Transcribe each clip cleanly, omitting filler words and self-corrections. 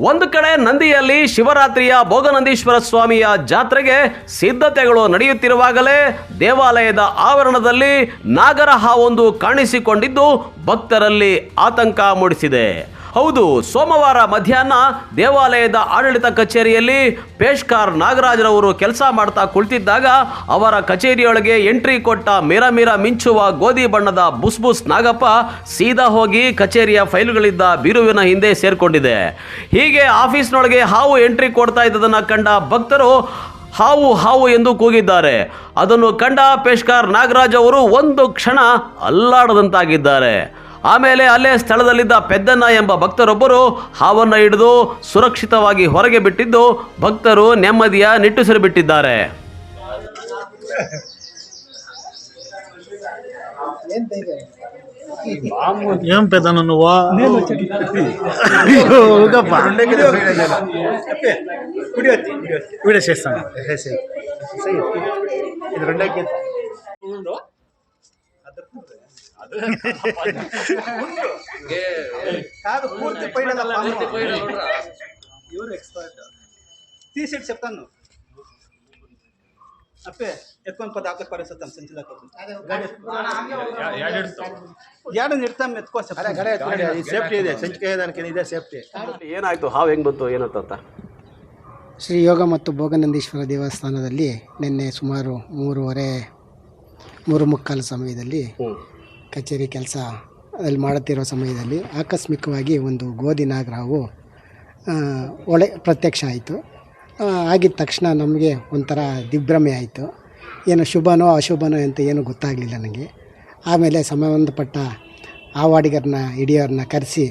ಒಂದು ಕಡೆ ನಂದಿಯಲ್ಲಿ ಶಿವರಾತ್ರಿಯ ಭೋಗನಂದೀಶ್ವರ ಸ್ವಾಮಿಯ ಜಾತ್ರೆಗೆ ಸಿದ್ಧತೆಗಳು ನಡೆಯುತ್ತಿರುವಾಗಲೇ ದೇವಾಲಯದ ಆವರಣದಲ್ಲಿ ನಾಗರ ಹಾವೊಂದು ಕಾಣಿಸಿಕೊಂಡಿದ್ದು ಭಕ್ತರಲ್ಲಿ ಆತಂಕ ಮೂಡಿಸಿದೆ. ಹೌದು, ಸೋಮವಾರ ಮಧ್ಯಾಹ್ನ ದೇವಾಲಯದ ಆಡಳಿತ ಕಚೇರಿಯಲ್ಲಿ ಪೇಶ್ಕಾರ್ ನಾಗರಾಜರವರು ಕೆಲಸ ಮಾಡ್ತಾ ಕುಳಿತಿದ್ದಾಗ ಅವರ ಕಚೇರಿಯೊಳಗೆ ಎಂಟ್ರಿ ಕೊಟ್ಟ ಮಿರ ಮಿಂಚುವ ಗೋಧಿ ಬಣ್ಣದ ಬುಸ್ ನಾಗಪ್ಪ ಸೀದಾ ಹೋಗಿ ಕಚೇರಿಯ ಫೈಲ್ಗಳಿದ್ದ ಬೀರುವಿನ ಹಿಂದೆ ಸೇರ್ಕೊಂಡಿದೆ. ಹೀಗೆ ಆಫೀಸ್ನೊಳಗೆ ಹಾವು ಎಂಟ್ರಿ ಕೊಡ್ತಾ ಇದ್ದದನ್ನು ಕಂಡ ಭಕ್ತರು ಹಾವು ಹಾವು ಎಂದು ಕೂಗಿದ್ದಾರೆ. ಅದನ್ನು ಕಂಡ ಪೇಶ್ಕಾರ್ ನಾಗರಾಜ್ ಅವರು ಒಂದು ಕ್ಷಣ ಅಲ್ಲಾಡದಂತಾಗಿದ್ದಾರೆ. ಆಮೇಲೆ ಅಲ್ಲೇ ಸ್ಥಳದಲ್ಲಿದ್ದ ಪೆದ್ದಣ್ಣ ಎಂಬ ಭಕ್ತರೊಬ್ಬರು ಹಾವನ್ನು ಹಿಡಿದು ಸುರಕ್ಷಿತವಾಗಿ ಹೊರಗೆ ಬಿಟ್ಟಿದ್ದು ಭಕ್ತರು ನೆಮ್ಮದಿಯ ನಿಟ್ಟುಸಿರು ಬಿಟ್ಟಿದ್ದಾರೆ. ఏం పెద్దన నువ్వు వీడియో చేస్తాను ఇది రెండోకి కాదు పూర్తి ఎవరు ఎక్స్పర్ట్ తీసేటి చెప్తాను అప్పే ఎత్తుకొని పద ఆకలి పరిస్థితి సంచిలోకి ಯಾಡನ್ನು ಇಡ್ತಾಮ ಎತ್ಕೋ ಸೇಫ್ಟಿ ಇದೆ ಸಂಚಿಕೆ దానికి ಇದೆ ಸೇಫ್ಟಿ. ಏನಾಯ್ತು, ಹಾವು ಹೆಂಗ್ ಬಂತು ಏನಂತ? ಶ್ರೀ ಯೋಗ ಮತ್ತು ಭೋಗನಂದೀಶ್ವರ ದೇವಸ್ಥಾನದಲ್ಲಿ ನಿನ್ನೆ ಸುಮಾರು 3:45 ಸಮಯದಲ್ಲಿ ಕಚೇರಿ ಕೆಲಸ ಅಲ್ಲಿ ಮಾಡುತ್ತಿರೋ ಸಮಯದಲ್ಲಿ ಆಕಸ್ಮಿಕವಾಗಿ ಒಂದು ಗೋಧಿ ನಾಗರಾವು ಪ್ರತ್ಯಕ್ಷ ಆಯಿತು. ಆಗಿದ ತಕ್ಷಣ ನಮಗೆ ಒಂಥರ ದಿಗ್ಭ್ರಮೆ ಆಯಿತು. ಏನು ಶುಭನೋ ಅಶುಭನೋ ಅಂತ ಏನೂ ಗೊತ್ತಾಗಲಿಲ್ಲ ನನಗೆ. ಆಮೇಲೆ ಸಂಬಂಧಪಟ್ಟ ಆವಾಡಿಗರನ್ನ ಹಿಡಿಯೋರನ್ನ ಕರೆಸಿ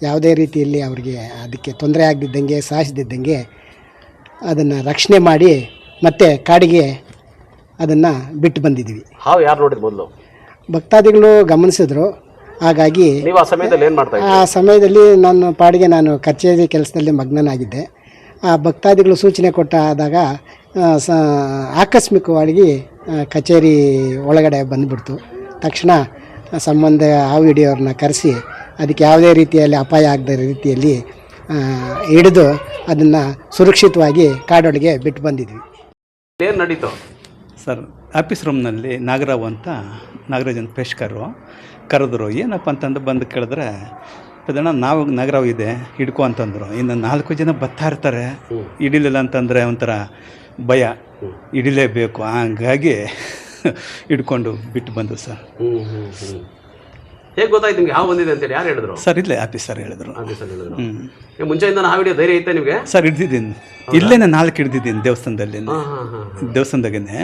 ಯಾವುದೇ ರೀತಿಯಲ್ಲಿ ಅವರಿಗೆ ಅದಕ್ಕೆ ತೊಂದರೆ ಆಗದಿದ್ದಂಗೆ ಸಾಯಿಸದಿದ್ದಂಗೆ ಅದನ್ನು ರಕ್ಷಣೆ ಮಾಡಿ ಮತ್ತೆ ಕಾಡಿಗೆ ಅದನ್ನು ಬಿಟ್ಟು ಬಂದಿದ್ವಿ. ಹಾವು ಯಾರು ನೋಡಿದ್ರು ಮೊದಲು? ಭಕ್ತಾದಿಗಳು ಗಮನಿಸಿದ್ರು. ಹಾಗಾಗಿ ನೀವು ಆ ಸಮಯದಲ್ಲಿ ಏನು ಮಾಡ್ತಾ ಇದ್ದೀರಿ? ಆ ಸಮಯದಲ್ಲಿ ನನ್ನ ಪಾಡಿಗೆ ನಾನು ಕಚೇರಿ ಕೆಲಸದಲ್ಲಿ ಮಗ್ನನಾಗಿದ್ದೆ. ಆ ಭಕ್ತಾದಿಗಳು ಸೂಚನೆ ಕೊಟ್ಟಾದಾಗ ಆಕಸ್ಮಿಕವಾಗಿ ಕಚೇರಿ ಒಳಗಡೆ ಬಂದುಬಿಡ್ತು. ತಕ್ಷಣ ಸಂಬಂಧ ಹಾವು ಹಿಡಿಯೋರನ್ನ ಕರೆಸಿ ಅದಕ್ಕೆ ಯಾವುದೇ ರೀತಿಯಲ್ಲಿ ಅಪಾಯ ಆಗದ ರೀತಿಯಲ್ಲಿ ಹಿಡಿದು ಅದನ್ನು ಸುರಕ್ಷಿತವಾಗಿ ಕಾಡೊಳಗೆ ಬಿಟ್ಟು ಬಂದಿದ್ವಿ. ಏನು ನಡೀತು ಸರ್? ಆಫೀಸ್ ರೂಮ್ನಲ್ಲಿ ನಾಗರಾವ್ ಅಂತ ನಾಗರಾಜನ್ ಪೇಶ್ಕರು ಕರೆದ್ರು. ಏನಪ್ಪ ಅಂತಂದು ಬಂದು ಕೇಳಿದ್ರೆ, ಅದನ್ನು ನಾವು ನಾಗರಾವ್ ಇದೆ ಹಿಡ್ಕೊ ಅಂತಂದರು. ಇನ್ನು 4 ಜನ ಬರ್ತಾ ಇರ್ತಾರೆ, ಹಿಡಿಲಿಲ್ಲ ಅಂತಂದರೆ ಒಂಥರ ಭಯ, ಹಿಡಿಲೇಬೇಕು. ಹಂಗಾಗಿ ಹಿಡ್ಕೊಂಡು ಬಿಟ್ಟು ಬಂದು ಸರ್. ಹೇಗೆ ಗೊತ್ತಾಯ್ತು ನಿಮಗೆ ಹಾವು ಬಂದಿದೆ ಅಂತೇಳಿ? ಯಾರು ಹೇಳಿದ್ರು ಸರ್? ಇಲ್ಲೇ ಆಫೀಸರ್ ಹೇಳಿದ್ರು. ಮುಂಚೆಯಿಂದ ಹಾವು ಹಿಡಿಯೋ ಧೈರ್ಯ ಐತೆ ನಿಮಗೆ? ಸರ್ ಹಿಡ್ದಿದ್ದೀನಿ, ಇಲ್ಲೇನೆ 4 ಹಿಡ್ದಿದ್ದೀನಿ ದೇವಸ್ಥಾನದಲ್ಲಿ. ದೇವಸ್ಥಾನದಾಗೇನೆ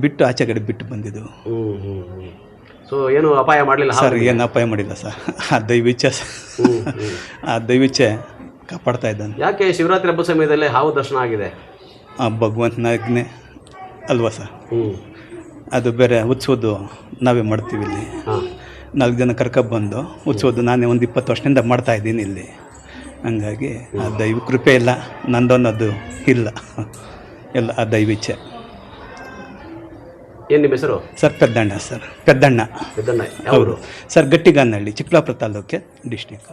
ಬಿಟ್ಟು ಆಚೆ ಕಡೆ ಬಿಟ್ಟು ಬಂದಿದ್ದು. ಸೊ ಏನು ಅಪಾಯ ಮಾಡಲಿಲ್ಲ ಸರ್? ಏನು ಅಪಾಯ ಮಾಡಿಲ್ಲ ಸರ್. ಆ ದೈವಿಚ್ಛೆ ಆ ದೈವಿಚ್ಛೆ ಕಾಪಾಡ್ತಾ ಇದ್ದಾನೆ. ಯಾಕೆ ಶಿವರಾತ್ರಿ ಹಬ್ಬ ಸಮಯದಲ್ಲಿ ಹಾವು ದರ್ಶನ ಆಗಿದೆ? ಆ ಭಗವಂತನಾಜ್ಞೆ ಅಲ್ವಾ ಸರ್? ಅದು ಬೇರೆ ಉತ್ಸವದ್ದು ನಾವೇ ಮಾಡ್ತೀವಿ ಇಲ್ಲಿ. 4 ಜನ ಕರ್ಕೊಬಂದು ಉತ್ಸವದ್ದು ನಾನೇ ಒಂದು 20 ವರ್ಷದಿಂದ ಮಾಡ್ತಾಯಿದ್ದೀನಿ ಇಲ್ಲಿ. ಹಂಗಾಗಿ ಆ ದೈವ ಕೃಪೆ ಇಲ್ಲ, ನಂದೊನ್ನದು ಇಲ್ಲ, ಎಲ್ಲ ಆ ದೈವಿಚ್ಛೆ. ಏನು ನಿಮ್ಮ ಹೆಸರು? ಸರ್ ಪೆದ್ದಣ್ಣ. ಸರ್ ಪೆದ್ದಣ್ಣ. ಹೌದು ಸರ್ ಗಟ್ಟಿಗಾನಹಳ್ಳಿ, ಚಿಕ್ಕಬಳ್ಳಾಪುರ ತಾಲೂಕೆ, ಡಿಸ್ಟಿಕ್.